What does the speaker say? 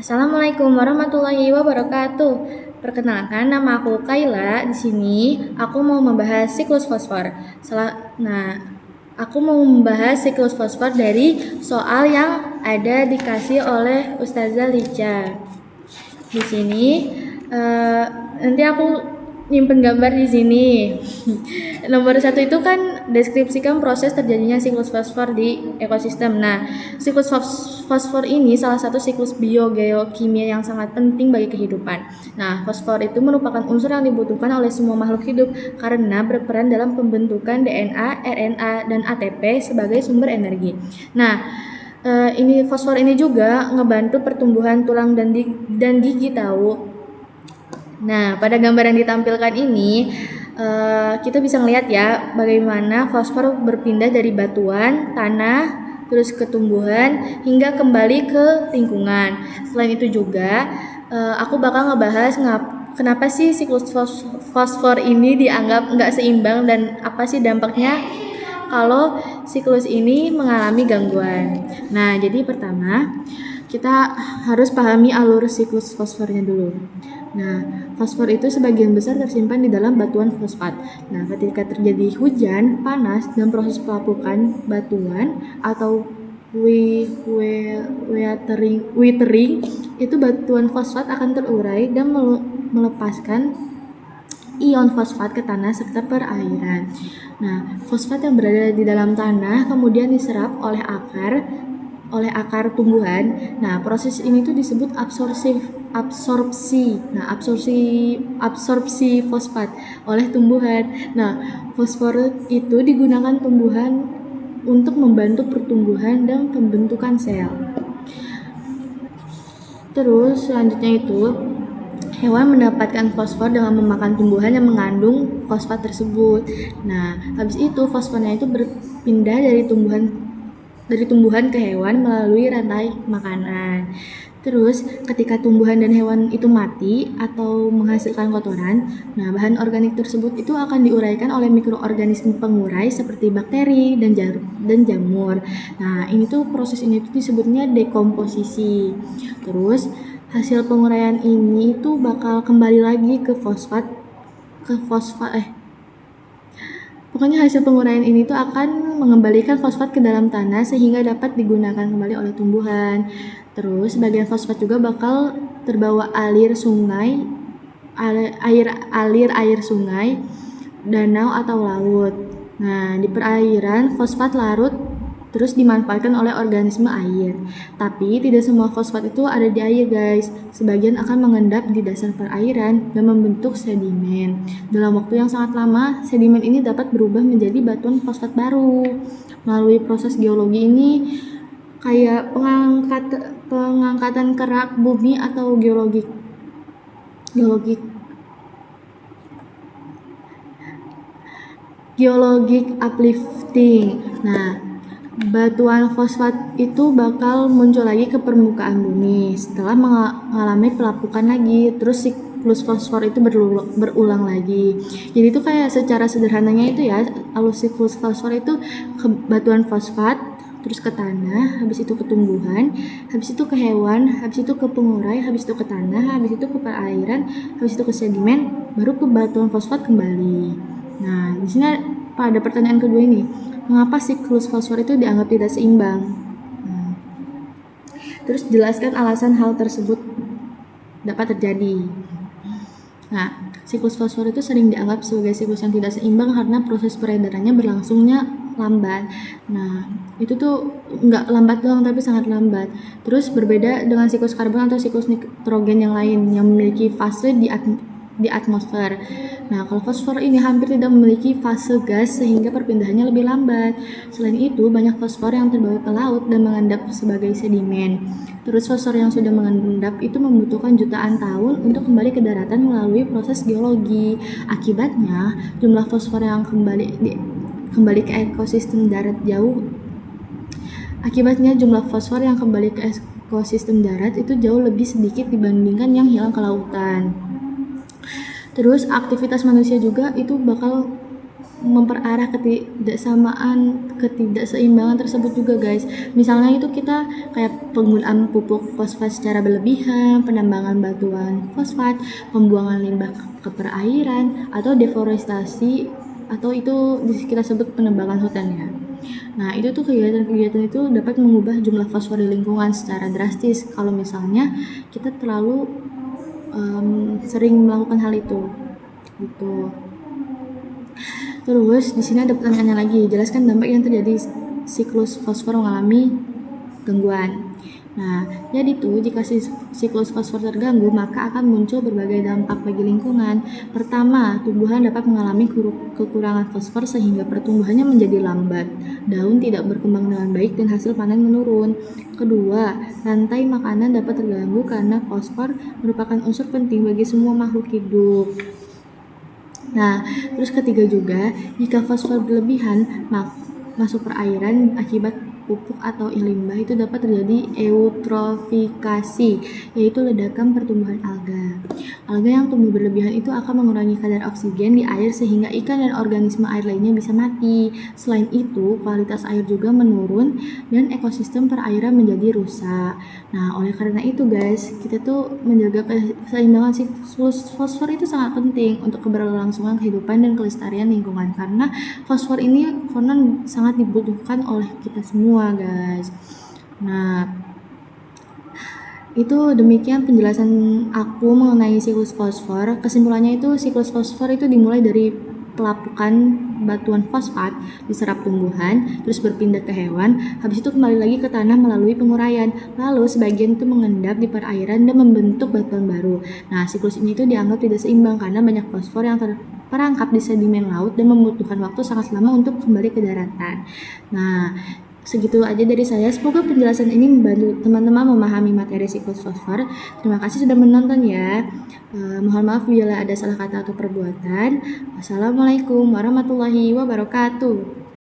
Assalamualaikum warahmatullahi wabarakatuh. Perkenalkan, nama aku Kayla. Di sini aku mau membahas siklus fosfor. Aku mau membahas siklus fosfor dari soal yang ada dikasih oleh Ustazah Lica. Di sini nanti aku nyimpen gambar di sini. Nomor 1 itu kan deskripsikan proses terjadinya siklus fosfor di ekosistem. Nah, siklus fosfor ini salah satu siklus biogeokimia yang sangat penting bagi kehidupan. Nah, fosfor itu merupakan unsur yang dibutuhkan oleh semua makhluk hidup karena berperan dalam pembentukan DNA, RNA, dan ATP sebagai sumber energi. Nah, ini fosfor ini juga ngebantu pertumbuhan tulang dan gigi tahu. Nah, pada gambar yang ditampilkan ini kita bisa melihat ya bagaimana fosfor berpindah dari batuan, tanah, terus ke tumbuhan hingga kembali ke lingkungan. Selain itu juga aku bakal ngebahas kenapa sih siklus fosfor ini dianggap nggak seimbang dan apa sih dampaknya kalau siklus ini mengalami gangguan. Nah, jadi pertama kita harus pahami alur siklus fosfornya dulu. Nah, fosfor itu sebagian besar tersimpan di dalam batuan fosfat. Nah, ketika terjadi hujan, panas, dan proses pelapukan batuan atau withering, itu batuan fosfat akan terurai dan melepaskan ion fosfat ke tanah serta perairan. Nah, fosfat yang berada di dalam tanah kemudian diserap oleh akar tumbuhan. Nah, proses ini tuh disebut absorpsi. Nah, absorpsi fosfat oleh tumbuhan. Nah, fosfor itu digunakan tumbuhan untuk membantu pertumbuhan dan pembentukan sel. Terus selanjutnya itu hewan mendapatkan fosfor dengan memakan tumbuhan yang mengandung fosfat tersebut. Nah, habis itu fosfornya itu berpindah dari tumbuhan ke hewan melalui rantai makanan. Terus ketika tumbuhan dan hewan itu mati atau menghasilkan kotoran, nah bahan organik tersebut itu akan diuraikan oleh mikroorganisme pengurai seperti bakteri dan jamur. Nah, proses ini tuh disebutnya dekomposisi. Terus hasil penguraian ini tuh bakal kembali lagi ke Pokoknya hasil penguraian ini tuh akan mengembalikan fosfat ke dalam tanah sehingga dapat digunakan kembali oleh tumbuhan. Terus bagian fosfat juga bakal terbawa alir sungai, danau atau laut. Nah, di perairan fosfat larut terus dimanfaatkan oleh organisme air. Tapi tidak semua fosfat itu ada di air, guys. Sebagian akan mengendap di dasar perairan dan membentuk sedimen. Dalam waktu yang sangat lama, sedimen ini dapat berubah menjadi batuan fosfat baru. Melalui proses geologi ini kayak pengangkatan kerak bumi atau geologic uplifting. Nah, batuan fosfat itu bakal muncul lagi ke permukaan bumi setelah mengalami pelapukan lagi, terus siklus fosfor itu berulang lagi. Jadi itu kayak secara sederhananya itu ya, alur siklus fosfor itu ke batuan fosfat, terus ke tanah, habis itu ke tumbuhan, habis itu ke hewan, habis itu ke pengurai, habis itu ke tanah, habis itu ke perairan, habis itu ke sedimen, baru ke batuan fosfat kembali. Nah, di sini pada pertanyaan kedua ini, mengapa siklus fosfor itu dianggap tidak seimbang? Terus jelaskan alasan hal tersebut dapat terjadi. Nah, siklus fosfor itu sering dianggap sebagai siklus yang tidak seimbang karena proses peredarannya berlangsungnya lambat. Nah, itu tuh nggak lambat doang tapi sangat lambat. Terus berbeda dengan siklus karbon atau siklus nitrogen yang lain yang memiliki fase di atmosfer. Nah, kalau fosfor ini hampir tidak memiliki fase gas sehingga perpindahannya lebih lambat. Selain itu, banyak fosfor yang terbawa ke laut dan mengendap sebagai sedimen. Terus fosfor yang sudah mengendap itu membutuhkan jutaan tahun untuk kembali ke daratan melalui proses geologi. Akibatnya, jumlah fosfor yang kembali ke ekosistem darat itu jauh lebih sedikit dibandingkan yang hilang ke lautan. Terus aktivitas manusia juga itu bakal memperarah ketidakseimbangan tersebut juga guys. Misalnya itu kita kayak penggunaan pupuk fosfat secara berlebihan, penambangan batuan fosfat, pembuangan limbah ke perairan, atau deforestasi, atau itu kita sebut penebangan hutan ya. Nah, itu tuh kegiatan-kegiatan itu dapat mengubah jumlah fosfor di lingkungan secara drastis kalau misalnya kita terlalu sering melakukan hal itu. Gitu. Terus di sini ada pertanyaan lagi, jelaskan dampak yang terjadi siklus fosfor mengalami gangguan. Nah, jadi tuh jika siklus fosfor terganggu, maka akan muncul berbagai dampak bagi lingkungan. Pertama, tumbuhan dapat mengalami kekurangan fosfor sehingga pertumbuhannya menjadi lambat. Daun tidak berkembang dengan baik dan hasil panen menurun. Kedua, rantai makanan dapat terganggu karena fosfor merupakan unsur penting bagi semua makhluk hidup. Nah, terus ketiga juga, jika fosfor berlebihan masuk perairan akibat pupuk atau limbah itu dapat terjadi eutrofikasi, yaitu ledakan pertumbuhan alga. Alga yang tumbuh berlebihan itu akan mengurangi kadar oksigen di air sehingga ikan dan organisme air lainnya bisa mati. Selain itu, kualitas air juga menurun dan ekosistem perairan menjadi rusak. Nah, oleh karena itu guys, kita tuh menjaga keseimbangan siklus fosfor itu sangat penting untuk keberlangsungan kehidupan dan kelestarian lingkungan karena fosfor ini konon sangat dibutuhkan oleh kita semua guys. Nah, itu demikian penjelasan aku mengenai siklus fosfor. Kesimpulannya itu siklus fosfor itu dimulai dari pelapukan batuan fosfat diserap tumbuhan, terus berpindah ke hewan, habis itu kembali lagi ke tanah melalui penguraian. Lalu sebagian itu mengendap di perairan dan membentuk batuan baru. Nah, siklus ini itu dianggap tidak seimbang karena banyak fosfor yang terperangkap di sedimen laut dan membutuhkan waktu sangat lama untuk kembali ke daratan. Nah, segitu aja dari saya. Semoga penjelasan ini membantu teman-teman memahami materi siklus fosfor. Terima kasih sudah menonton ya. Mohon maaf bila ada salah kata atau perbuatan. Wassalamualaikum warahmatullahi wabarakatuh.